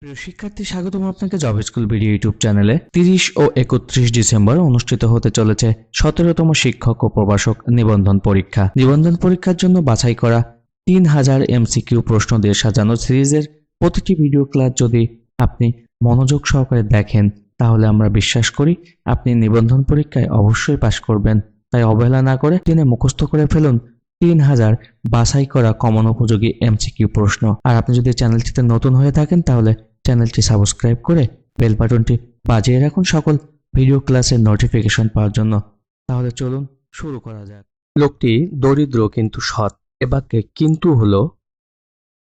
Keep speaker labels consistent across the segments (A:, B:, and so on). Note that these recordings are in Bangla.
A: প্রিয় শিক্ষার্থী, স্বাগতম আপনাকে জব স্কুল ভিডিও ইউটিউব চ্যানেলে। 30 ও 31 ডিসেম্বর অনুষ্ঠিত হতে চলেছে 17তম শিক্ষক ও প্রভাষক নিবন্ধন পরীক্ষা। নিবন্ধন পরীক্ষার জন্য বাছাই করা 3000 MCQ প্রশ্ন দিয়ে সাজানো সিরিজের প্রতিটি ভিডিও ক্লাস যদি আপনি মনোযোগ সহকারে দেখেন, তাহলে আমরা বিশ্বাস করি আপনি নিবন্ধন পরীক্ষায় অবশ্যই পাশ করবেন। তাই অবহেলা না করে দিনে মুখস্থ করে ফেলুন 3000 বাছাই করা কমন উপযোগী MCQ প্রশ্ন। আর আপনি যদি চ্যানেলটিতে নতুন হয়ে থাকেন, তাহলে চ্যানেলটি সাবস্ক্রাইব করে বেল বাটনটি বাজিয়ে রাখুন সকল ভিডিও ক্লাসের নোটিফিকেশন পাওয়ার জন্য। তাহলে চলুন শুরু করা যাক।
B: লোকটি দরিদ্র কিন্তু সৎ। এ বাক্যে কিন্তু হলো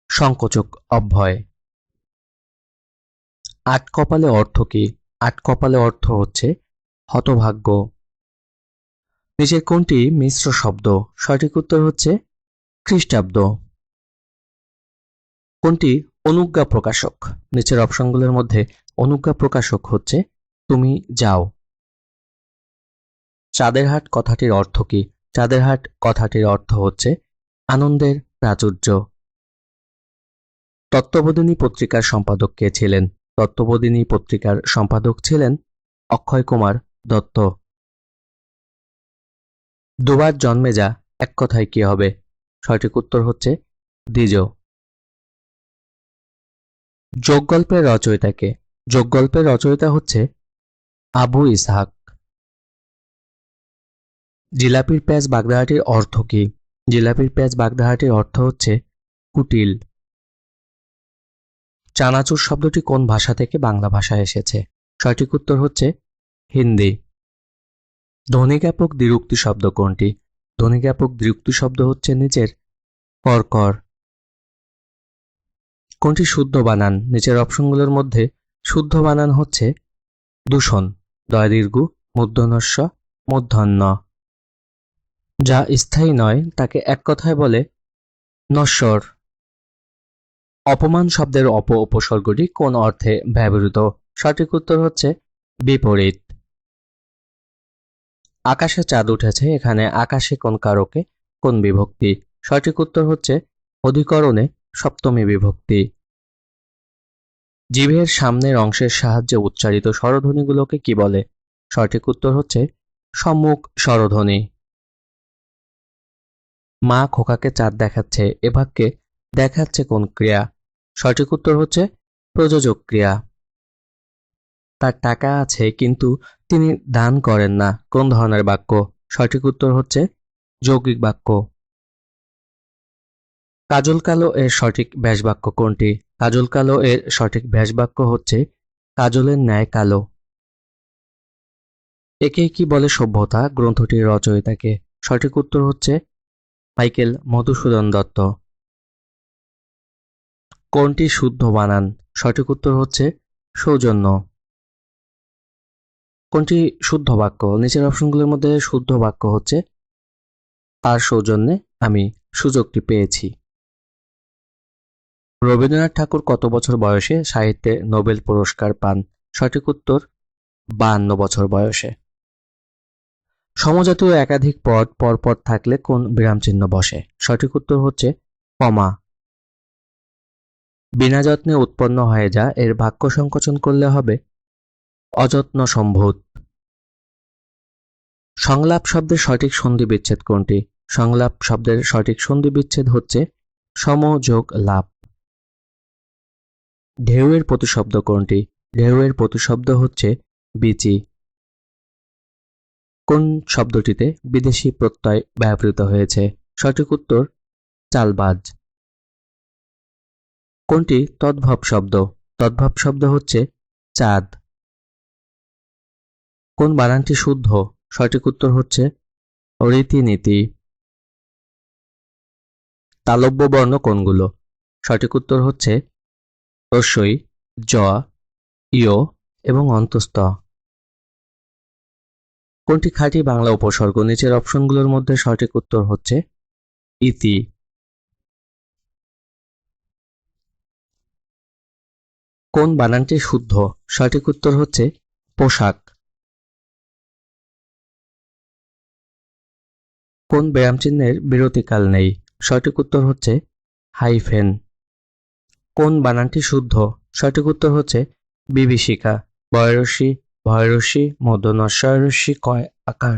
B: সংকোচক অব্যয়। আট কপালে অর্থ কি? আট কপালে অর্থ হচ্ছে হতভাগ্য। নিচের কোনটি মিশ্র শব্দ? সঠিক উত্তর হচ্ছে খ্রিস্টাব্দ। কোনটি অনুজ্ঞা প্রকাশক? নিচের অপশনগুলোর মধ্যে অনুজ্ঞা প্রকাশক হচ্ছে তুমি যাও। চাঁদের হাট কথাটির অর্থ কি? চাঁদের হাট কথাটির অর্থ হচ্ছে আনন্দের প্রাচুর্য। তত্ত্ববোধিনী পত্রিকার সম্পাদক কে ছিলেন? তত্ত্ববোধিনী পত্রিকার সম্পাদক ছিলেন অক্ষয় কুমার দত্ত। দুবার জন্মে যা এক কথায় কি হবে? সঠিক উত্তর হচ্ছে দ্বিজ। যোগগল্পের রচয়িতা কে? যোগগল্পের রচয়িতা হচ্ছে আবু ইসহাক। জিলাপির প্যাঁচ বাগদাহাটির অর্থ কি? জিলাপির প্যাঁচ বাগদাহাটির অর্থ হচ্ছে কুটিল। চানাচুর শব্দটি কোন ভাষা থেকে বাংলা ভাষায় এসেছে? সঠিক উত্তর হচ্ছে হিন্দি। ধ্বনিজ্ঞাপক দ্বিরুক্তি শব্দ কোনটি? ধ্বনিজ্ঞাপক দ্বিরুক্তি শব্দ হচ্ছে নিচের করকর। কোনটি শুদ্ধ বানান? নিচের অপশনগুলোর মধ্যে শুদ্ধ বানান হচ্ছে দূষণ, দয়দীর্ঘ, মূর্ধন্যস্ব, মূর্ধন্য। যা স্থায়ী নয় তাকে এক কথায় বলে নশ্বর। অপমান শব্দের উপসর্গটি কোন অর্থে ব্যবহৃত? সঠিক উত্তর হচ্ছে বিপরীত। আকাশে চাঁদ উঠেছে, এখানে আকাশে কোন কারকে কোন বিভক্তি? সঠিক উত্তর হচ্ছে অধিকরণে সপ্তমী বিভক্তি। জিভের সামনের অংশের সাহায্যে উচ্চারিত স্বরধ্বনিগুলোকে কি বলে? সঠিক উত্তর হচ্ছে সম্মুখ স্বরধ্বনি। মা খোকাকে চাঁদ দেখাচ্ছে, এ বাক্যে দেখাচ্ছে কোন ক্রিয়া? সঠিক উত্তর হচ্ছে প্রযোজক ক্রিয়া। তার টাকা আছে কিন্তু তিনি দান করেন না, কোন ধরনের বাক্য? সঠিক উত্তর হচ্ছে যৌগিক বাক্য। কাজল কালো এর সঠিক ব্যাসবাক্য কোনটি? কাজল কালো এর সঠিক ব্যাসবাক্য হচ্ছে কাজলের ন্যায় কালো। একে কি বলে সভ্যতা গ্রন্থটির রচয়িতাকে? সঠিক উত্তর হচ্ছে মাইকেল মধুসূদন দত্ত। কোনটি শুদ্ধ বানান? সঠিক উত্তর হচ্ছে সৌজন্য। কোনটি শুদ্ধ বাক্য? নিচের অপশনগুলোর মধ্যে শুদ্ধ বাক্য হচ্ছে তার সৌজন্যে আমি সুযোগটি পেয়েছি। রবীন্দ্রনাথ ঠাকুর কত বছর বয়সে সাহিত্যে নোবেল পুরস্কার পান? সঠিক উত্তর 52 বছর বয়সে। সমজাতীয় একাধিক পদ পরপর থাকলে কোন বিরামচিহ্ন বসে? সঠিক উত্তর হচ্ছে কমা। বিনা যত্নে উৎপন্ন হয়ে যা এর বাক্য সংকোচন করলে হবে অযত্ন সম্ভূত। সংলাপ শব্দের সঠিক সন্ধি বিচ্ছেদ কোনটি? সংলাপ শব্দের সঠিক সন্ধি বিচ্ছেদ হচ্ছে সম যোগ লাভ। ঢেউয়ের প্রতিশব্দ কোনটি? ঢেউয়ের প্রতিশব্দ হচ্ছে বিচি। কোন শব্দটিতে বিদেশি প্রত্যয় ব্যবহৃত হয়েছে? সঠিক উত্তর চালবাজ। কোনটি তদ্ভব শব্দ? তদ্ভব শব্দ হচ্ছে চাঁদ। কোন বানানটি শুদ্ধ? সঠিক উত্তর হচ্ছে রীতিনীতি। তালব্য বর্ণ কোনগুলো? সঠিক উত্তর হচ্ছে রস্বই, জ, ইয় এবং অন্তস্থ। কোনটি খাঁটি বাংলা উপসর্গ? নিচের অপশনগুলোর মধ্যে সঠিক উত্তর হচ্ছে ইতি। কোন বানানটি শুদ্ধ? সঠিক উত্তর হচ্ছে পোশাক। কোন ব্যায়ামচিহ্নের বিরতিকাল নেই? সঠিক উত্তর হচ্ছে হাইফেন। কোন বানানটি শুদ্ধ? সঠিক উত্তর হচ্ছে বিভীষিকা। বয়রসি, ভয়রসি, মূর্ধন্যস্বরসি কয় আকার।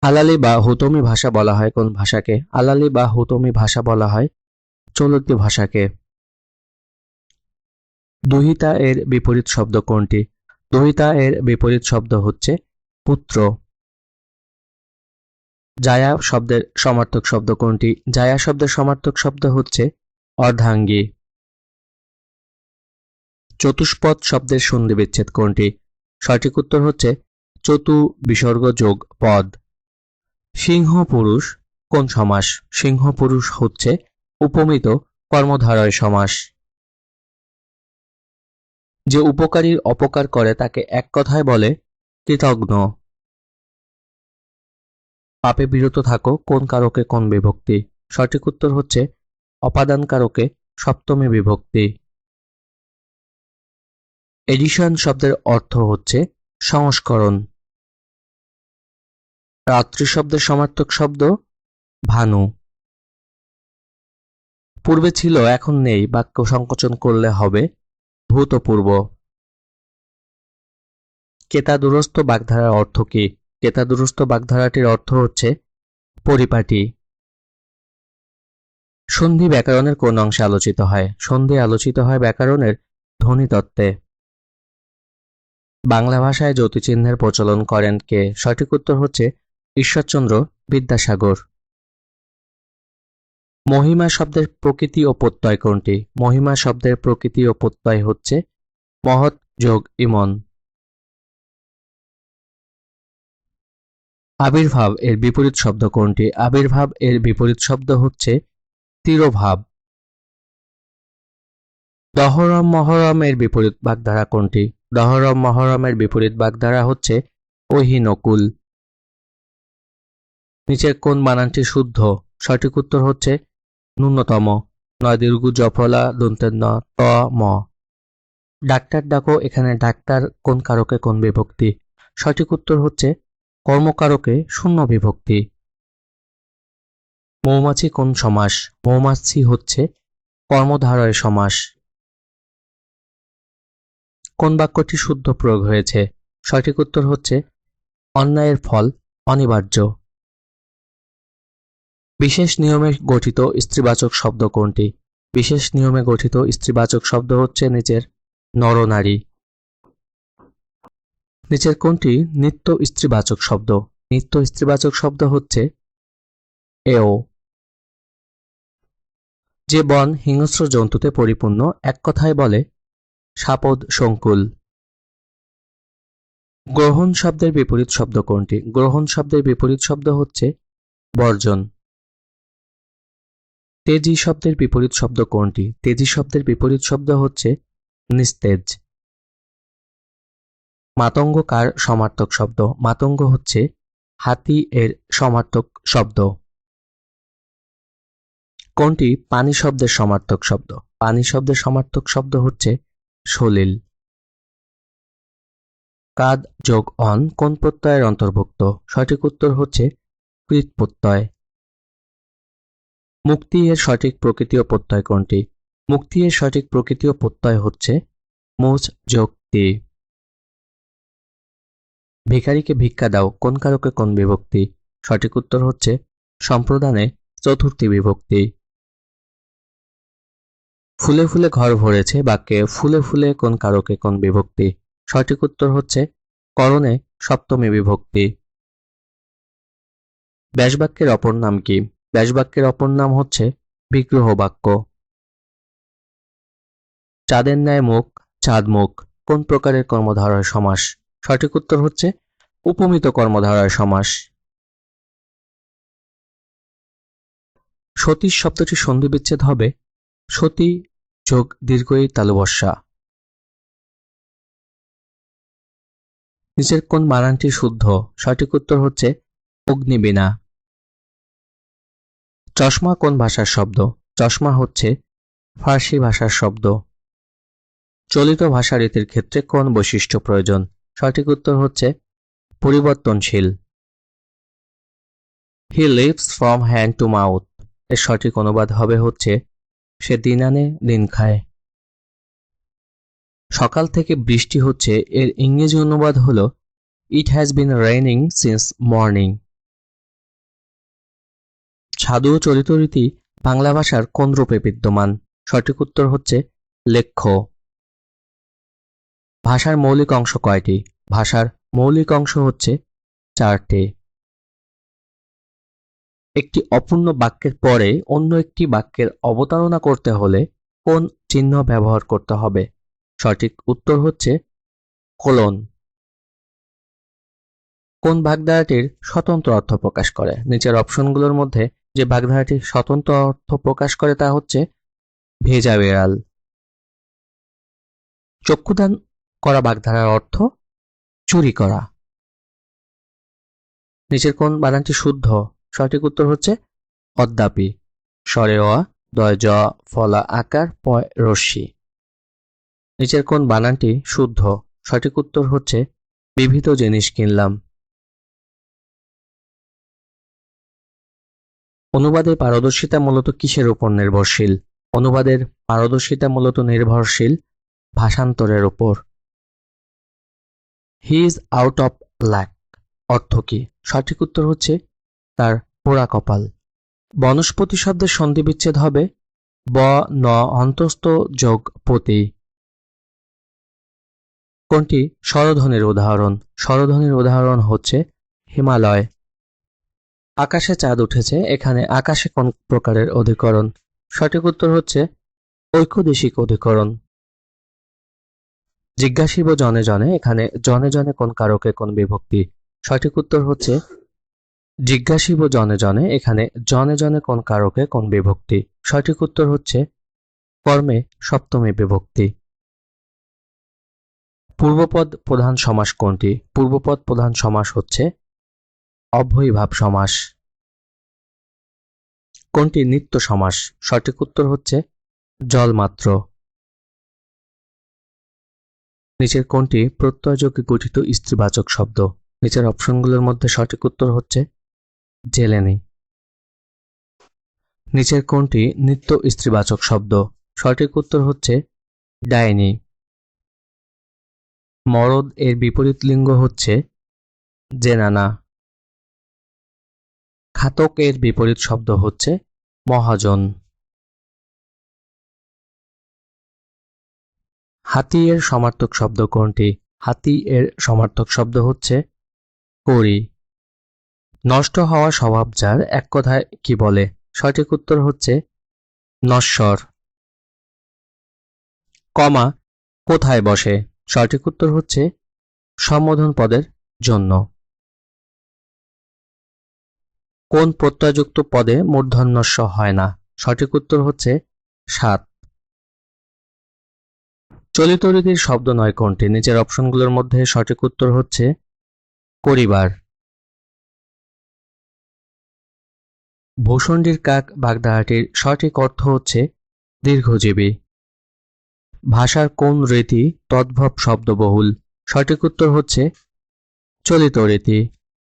B: আলালি বা হুতমি ভাষা বলা হয় কোন ভাষাকে? আলালি বা হুতমি ভাষা বলা হয় চলতি ভাষাকে। দুহিতা এর বিপরীত শব্দ কোনটি? দুহিতা এর বিপরীত শব্দ হচ্ছে পুত্র। জায়া শব্দের সমার্থক শব্দ কোনটি? জায়া শব্দের সমার্থক শব্দ হচ্ছে অর্ধাঙ্গী। চতুষ্পদ শব্দের সন্ধি বিচ্ছেদ কোনটি? সঠিক উত্তর হচ্ছে চতু বিসর্গ যোগ পদ। সিংহ পুরুষ কোন সমাস? সিংহ পুরুষ হচ্ছে উপমিত কর্মধারয় সমাস। যে উপকারীর অপকার করে তাকে এক কথায় বলে কৃতঘ্ন। পাপে বিরত থাকো কোন কারকে কোন বিভক্তি? সঠিক উত্তর হচ্ছে অপাদান কারকে সপ্তমী বিভক্তি। এডিশন শব্দের অর্থ হচ্ছে সংস্করণ। রাত্রি শব্দের সমার্থক শব্দ ভানু। পূর্বে ছিল এখন নেই বাক্য সংকোচন করলে হবে ভূতপূর্ব। কেতাদুরস্থ বাগধারার অর্থ কি? কেতাদুরস্থ বাগধারাটির অর্থ হচ্ছে পরিপাটি। সন্ধি ব্যাকরণের কোন অংশে আলোচিত হয়? সন্ধি আলোচিত হয় ব্যাকরণের ধ্বনিতত্ত্বে। বাংলা ভাষায় যতিচিহ্নের প্রচলন করেন কে? সঠিক উত্তর হচ্ছে ঈশ্বরচন্দ্র বিদ্যাসাগর। মহিমা শব্দের প্রকৃতি ও প্রত্যয় কোনটি? মহিমা শব্দের প্রকৃতি ও প্রত্যয় হচ্ছে মহৎ যোগ ইমন। আবির্ভাব এর বিপরীত শব্দ কোনটি? আবির্ভাব এর বিপরীত শব্দ হচ্ছে তিরোভাব। দহরম মহরম এর বিপরীত বাগধারা কোনটি? দহরম মহরমের বিপরীত বাগধারা হচ্ছে অহিনকুল। নিচের কোন বানানটি শুদ্ধ? সঠিক উত্তর হচ্ছে ন্যূনতম। নয় দীর্ঘ জফলা দন্তের ন ত ম। ডাক্তার ডাকো এখানে ডাক্তার কোন কারকে কোন বিভক্তি? সঠিক উত্তর হচ্ছে কর্মকারকে শূন্য বিভক্তি। মৌমাছি কোন সমাস? মৌমাছি হচ্ছে কর্মধারয় সমাস। কোন বাক্যটি শুদ্ধ প্রয়োগ হয়েছে? সঠিক উত্তর হচ্ছে অন্যায়ের ফল অনিবার্য। বিশেষ নিয়মে গঠিত স্ত্রীবাচক শব্দ কোনটি? বিশেষ নিয়মে গঠিত স্ত্রীবাচক শব্দ হচ্ছে নিচের নরনারী। নিচের কোনটি নিত্য স্ত্রীবাচক শব্দ? নিত্য স্ত্রীবাচক শব্দ হচ্ছে এও। যে বন হিংস্র জন্তুতে পরিপূর্ণ এক কথায় বলে সাপদ সংকুল। গ্রহণ শব্দের বিপরীত শব্দ কোনটি? গ্রহণ শব্দের বিপরীত শব্দ হচ্ছে বর্জন। তেজি শব্দের বিপরীত শব্দ কোনটি? তেজি শব্দের বিপরীত শব্দ হচ্ছে নিস্তেজ। মাতঙ্গ কার সমার্থক শব্দ? মাতঙ্গ হচ্ছে হাতি এর সমার্থক শব্দ। কোনটি পানি শব্দের সমার্থক শব্দ? পানি শব্দের সমার্থক শব্দ হচ্ছে সলিল। কাদ যোগ অন কোন প্রত্যয়ের অন্তর্ভুক্ত? সঠিক উত্তর হচ্ছে কৃত প্রত্যয়। মুক্তি এর সঠিক প্রকৃতি ও প্রত্যয় কোনটি? মুক্তি এর সঠিক প্রকৃতি ও প্রত্যয় হচ্ছে মুচ যোগ তি। ভিখারিকে ভিক্ষা দাও কোন কারকে কোন বিভক্তি? সঠিক উত্তর হচ্ছে সম্প্রদানে চতুর্থী বিভক্তি। ফুলে ফুলে ঘর ভরেছে বাক্যে ফুলে ফুলে কোন কারকে কোন বিভক্তি? সঠিক উত্তর হচ্ছে করণে সপ্তমী বিভক্তি। ব্যাসবাক্যের অপর নাম কি? ব্যাসবাক্যের অপর নাম হচ্ছে বিগ্রহ বাক্য। চাঁদের ন্যায় মুখ চাঁদ মুখ কোন প্রকারের কর্মধারয় সমাস? সঠিক উত্তর হচ্ছে উপমিত কর্মধারয় সমাস। সতীশ শব্দটি সন্ধি বিচ্ছেদ হবে সতী যোগ দীর্ঘই তালুবস্যা। নিচের কোন বানানটি শুদ্ধ? সঠিক উত্তর হচ্ছে অগ্নিবীণা। চশমা কোন ভাষার শব্দ? চশমা হচ্ছে ফার্সি ভাষার শব্দ। চলিত ভাষা রীতির ক্ষেত্রে কোন বৈশিষ্ট্য প্রয়োজন? সঠিক উত্তর হচ্ছে পরিবর্তনশীল। He lives from hand to mouth এর সঠিক অনুবাদ হবে হচ্ছে সে দিন আনে দিন খায়। সকাল থেকে বৃষ্টি হচ্ছে এর ইংরেজি অনুবাদ হলো it has been raining since morning. সাধু ও চরিতরীতি বাংলা ভাষার কোন রূপে বিদ্যমান? সঠিক উত্তর হচ্ছে লেখ্য। ভাষার মৌলিক অংশ কয়টি? ভাষার মৌলিক অংশ হচ্ছে 4টি। একটি অপূর্ণ বাক্যের পরে অন্য একটি বাক্যের অবতারণা করতে হলে কোন চিহ্ন ব্যবহার করতে হবে? সঠিক উত্তর হচ্ছে কোলন। কোন বাগধারাটির স্বতন্ত্র অর্থ প্রকাশ করে? নিচের অপশনগুলোর মধ্যে যে বাগধারাটি স্বতন্ত্র অর্থ প্রকাশ করে তা হচ্ছে ভেজা বিড়াল। চক্ষুদান করা বাগধারার অর্থ চুরি করা। নিচের কোন বানানটি শুদ্ধ? সঠিক উত্তর হচ্ছে অদ্যাপি। স্বরে অ, দয় জ, ফলা আকার, পয় রস্যি। নিচের কোন বানানটি শুদ্ধ? সঠিক উত্তর হচ্ছে বিবিধ জিনিস কিনলাম। অনুবাদের পারদর্শিতা মূলত কিসের উপর নির্ভরশীল? অনুবাদের পারদর্শিতা মূলত নির্ভরশীল ভাষান্তরের উপর। He is out of luck অর্থ কি? সঠিক উত্তর হচ্ছে তার পোড়া কপাল। বনস্পতি শব্দের সন্ধিবিচ্ছেদ হবে ব ন অন্তস্থ যোগ পতি। কোনটি স্বরধ্বনির উদাহরণ? স্বরধ্বনির উদাহরণ হচ্ছে হিমালয়। আকাশে চাঁদ উঠেছে, এখানে আকাশে কোন প্রকারের অধিকরণ? সঠিক উত্তর হচ্ছে ঐক্যদেশিক অধিকরণ। জিজ্ঞাসিব জনে জনে, এখানে জনে জনে কোন কারকে কোন বিভক্তি? সঠিক উত্তর হচ্ছে জিজ্ঞাসিব জনে জনে, এখানে জনে জনে কোন কারকে কোন বিভক্তি? সঠিক উত্তর হচ্ছে কর্মে সপ্তমী বিভক্তি। পূর্বপদ প্রধান সমাস কোনটি? পূর্বপদ প্রধান সমাস হচ্ছে অব্যয়ীভাব সমাস। কোনটি নিত্য সমাস? সঠিক উত্তর হচ্ছে জলমাত্র। নিচের কোনটি প্রত্যয়যোগে গঠিত স্ত্রীবাচক শব্দ? নিচের অপশনগুলোর মধ্যে সঠিক উত্তর হচ্ছে জেলেনি। নিচের কোনটি নিত্য স্ত্রীবাচক শব্দ? সঠিক উত্তর হচ্ছে ডাইনি। মরদ এর বিপরীত লিঙ্গ হচ্ছে জেনানা। খাতক এর বিপরীত শব্দ হচ্ছে মহাজন। হাতি এর সমার্থক শব্দ কোনটি? হাতি এর সমার্থক শব্দ হচ্ছে করি। নষ্ট হওয়া স্বভাব যার এক কথায় কি বলে? সঠিক উত্তর হচ্ছে নশ্বর। কমা কোথায় বসে? সঠিক উত্তর হচ্ছে সম্বোধন পদের জন্য। কোন প্রত্যয়যুক্ত পদে মূর্ধন্যস্ব হয় না? সঠিক উত্তর হচ্ছে সাত। চলিত রীতির শব্দ নয় কোনটি? নিচের অপশনগুলোর মধ্যে সঠিক উত্তর হচ্ছে করিবার। ভূষণ্ডির কাক বাগধারাটির সঠিক অর্থ হচ্ছে দীর্ঘজীবী। ভাষার কোন রীতি তদ্ভব শব্দবহুল? সঠিক উত্তর হচ্ছে চলিত রীতি।